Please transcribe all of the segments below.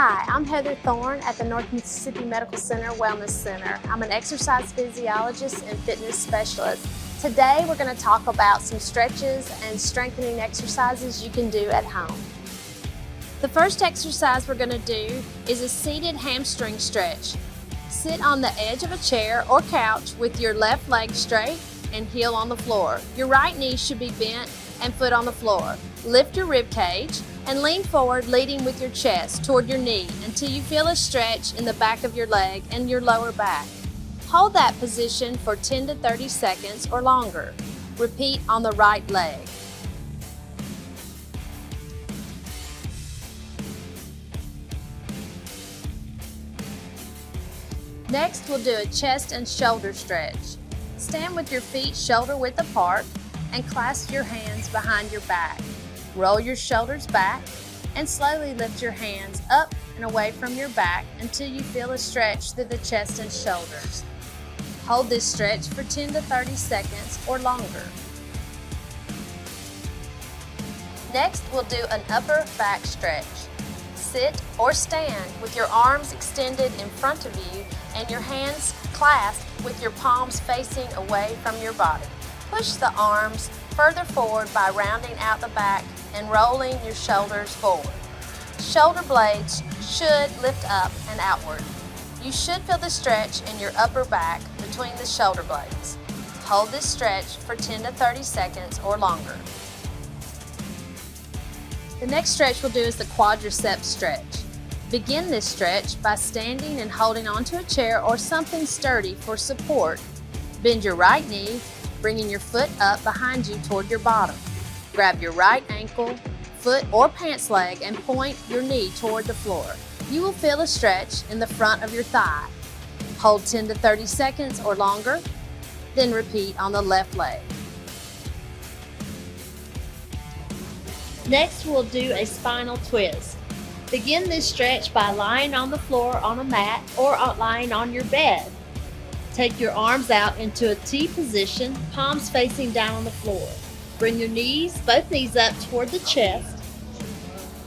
Hi, I'm Heather Thorne at the North Mississippi Medical Center Wellness Center. I'm an exercise physiologist and fitness specialist. Today we're going to talk about some stretches and strengthening exercises you can do at home. The first exercise we're going to do is a seated hamstring stretch. Sit on the edge of a chair or couch with your left leg straight and heel on the floor. Your right knee should be bent and foot on the floor. Lift your rib cage and lean forward, leading with your chest toward your knee until you feel a stretch in the back of your leg and your lower back. Hold that position for 10 to 30 seconds or longer. Repeat on the right leg. Next, we'll do a chest and shoulder stretch. Stand with your feet shoulder width apart and clasp your hands behind your back. Roll your shoulders back and slowly lift your hands up and away from your back until you feel a stretch through the chest and shoulders. Hold this stretch for 10 to 30 seconds or longer. Next, we'll do an upper back stretch. Sit or stand with your arms extended in front of you and your hands clasped with your palms facing away from your body. Push the arms further forward by rounding out the back and rolling your shoulders forward. Shoulder blades should lift up and outward. You should feel the stretch in your upper back between the shoulder blades. Hold this stretch for 10 to 30 seconds or longer. The next stretch we'll do is the quadricep stretch. Begin this stretch by standing and holding onto a chair or something sturdy for support. Bend your right knee, bringing your foot up behind you toward your bottom. Grab your right ankle, foot, or pants leg and point your knee toward the floor. You will feel a stretch in the front of your thigh. Hold 10 to 30 seconds or longer, then repeat on the left leg. Next, we'll do a spinal twist. Begin this stretch by lying on the floor on a mat or lying on your bed. Take your arms out into a T position, palms facing down on the floor. Bring your knees, both knees up toward the chest,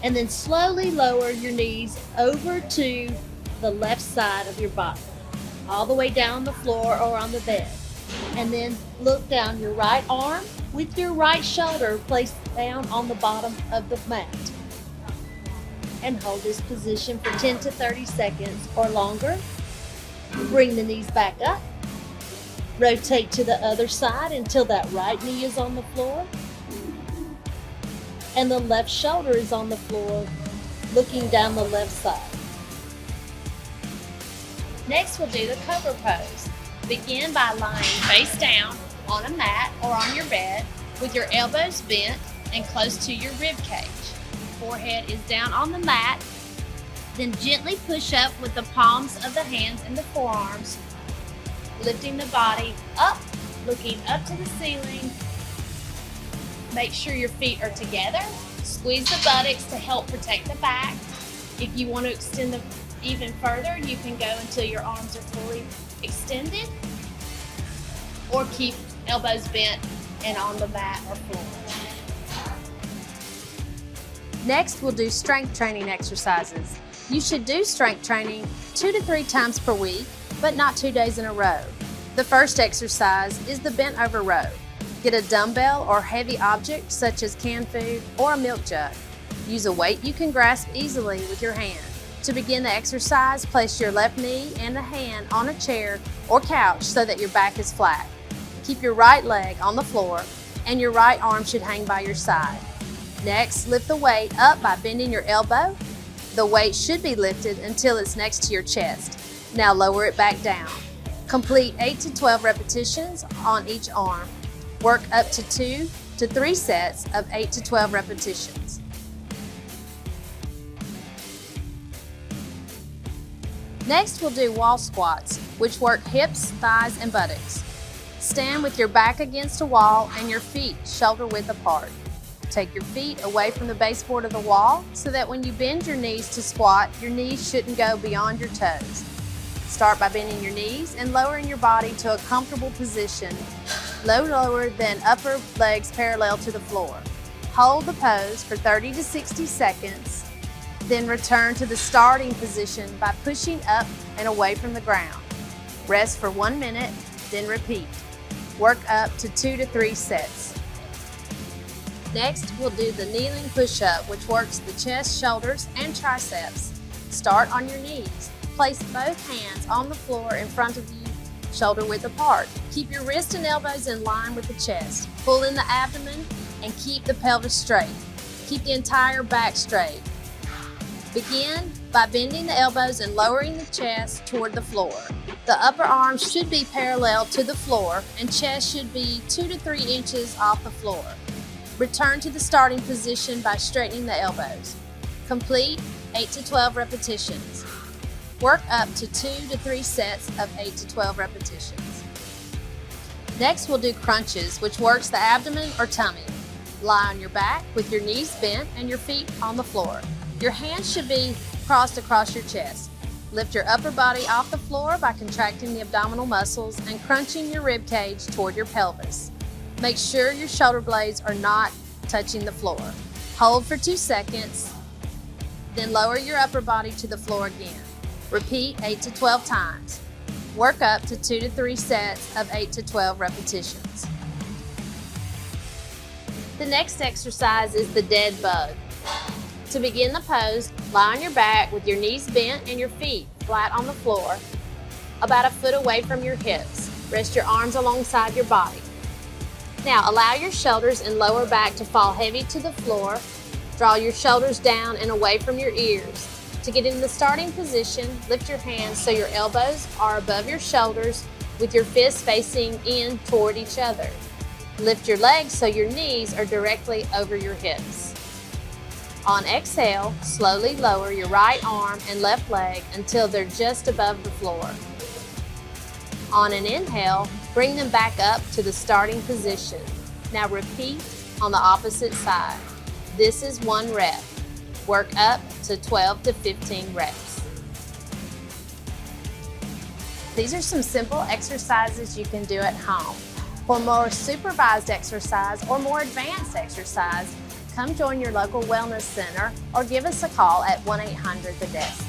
and then slowly lower your knees over to the left side of your body, all the way down the floor or on the bed. And then look down your right arm with your right shoulder placed down on the bottom of the mat. And hold this position for 10 to 30 seconds or longer. Bring the knees back up. Rotate to the other side until that right knee is on the floor and the left shoulder is on the floor, looking down the left side. Next, we'll do the Cobra Pose. Begin by lying face down on a mat or on your bed with your elbows bent and close to your rib cage. Forehead is down on the mat. Then gently push up with the palms of the hands and the forearms, lifting the body up, looking up to the ceiling. Make sure your feet are together. Squeeze the buttocks to help protect the back. If you want to extend them even further, you can go until your arms are fully extended, or keep elbows bent and on the mat or floor. Next, we'll do strength training exercises. You should do strength training 2 to 3 times per week, but not 2 days in a row. The first exercise is the bent over row. Get a dumbbell or heavy object such as canned food or a milk jug. Use a weight you can grasp easily with your hand. To begin the exercise, place your left knee and a hand on a chair or couch so that your back is flat. Keep your right leg on the floor and your right arm should hang by your side. Next, lift the weight up by bending your elbow. The weight should be lifted until it's next to your chest. Now lower it back down. Complete 8 to 12 repetitions on each arm. Work up to 2 to 3 sets of 8 to 12 repetitions. Next, we'll do wall squats, which work hips, thighs, and buttocks. Stand with your back against a wall and your feet shoulder width apart. Take your feet away from the baseboard of the wall so that when you bend your knees to squat, your knees shouldn't go beyond your toes. Start by bending your knees and lowering your body to a comfortable position, lower than upper legs parallel to the floor. Hold the pose for 30 to 60 seconds Then return to the starting position by pushing up and away from the ground. Rest for 1 minute, then repeat. Work up to 2 to 3 sets. Next, we'll do the kneeling push-up, which works the chest, shoulders, and triceps. Start on your knees. Place both hands on the floor in front of you, shoulder width apart. Keep your wrists and elbows in line with the chest. Pull in the abdomen and keep the pelvis straight. Keep the entire back straight. Begin by bending the elbows and lowering the chest toward the floor. The upper arms should be parallel to the floor and chest should be 2 to 3 inches off the floor. Return to the starting position by straightening the elbows. Complete 8 to 12 repetitions. Work up to 2 to 3 sets of 8 to 12 repetitions. Next, we'll do crunches, which works the abdomen or tummy. Lie on your back with your knees bent and your feet on the floor. Your hands should be crossed across your chest. Lift your upper body off the floor by contracting the abdominal muscles and crunching your rib cage toward your pelvis. Make sure your shoulder blades are not touching the floor. Hold for 2 seconds, then lower your upper body to the floor again. Repeat 8 to 12 times. Work up to 2 to 3 sets of 8 to 12 repetitions. The next exercise is the dead bug. To begin the pose, lie on your back with your knees bent and your feet flat on the floor, about a foot away from your hips. Rest your arms alongside your body. Now allow your shoulders and lower back to fall heavy to the floor. Draw your shoulders down and away from your ears. To get in the starting position, lift your hands so your elbows are above your shoulders with your fists facing in toward each other. Lift your legs so your knees are directly over your hips. On exhale, slowly lower your right arm and left leg until they're just above the floor. On an inhale, bring them back up to the starting position. Now repeat on the opposite side. This is 1 rep. Work up to 12 to 15 reps. These are some simple exercises you can do at home. For more supervised exercise or more advanced exercise, come join your local wellness center or give us a call at 1-800-THE-DESK.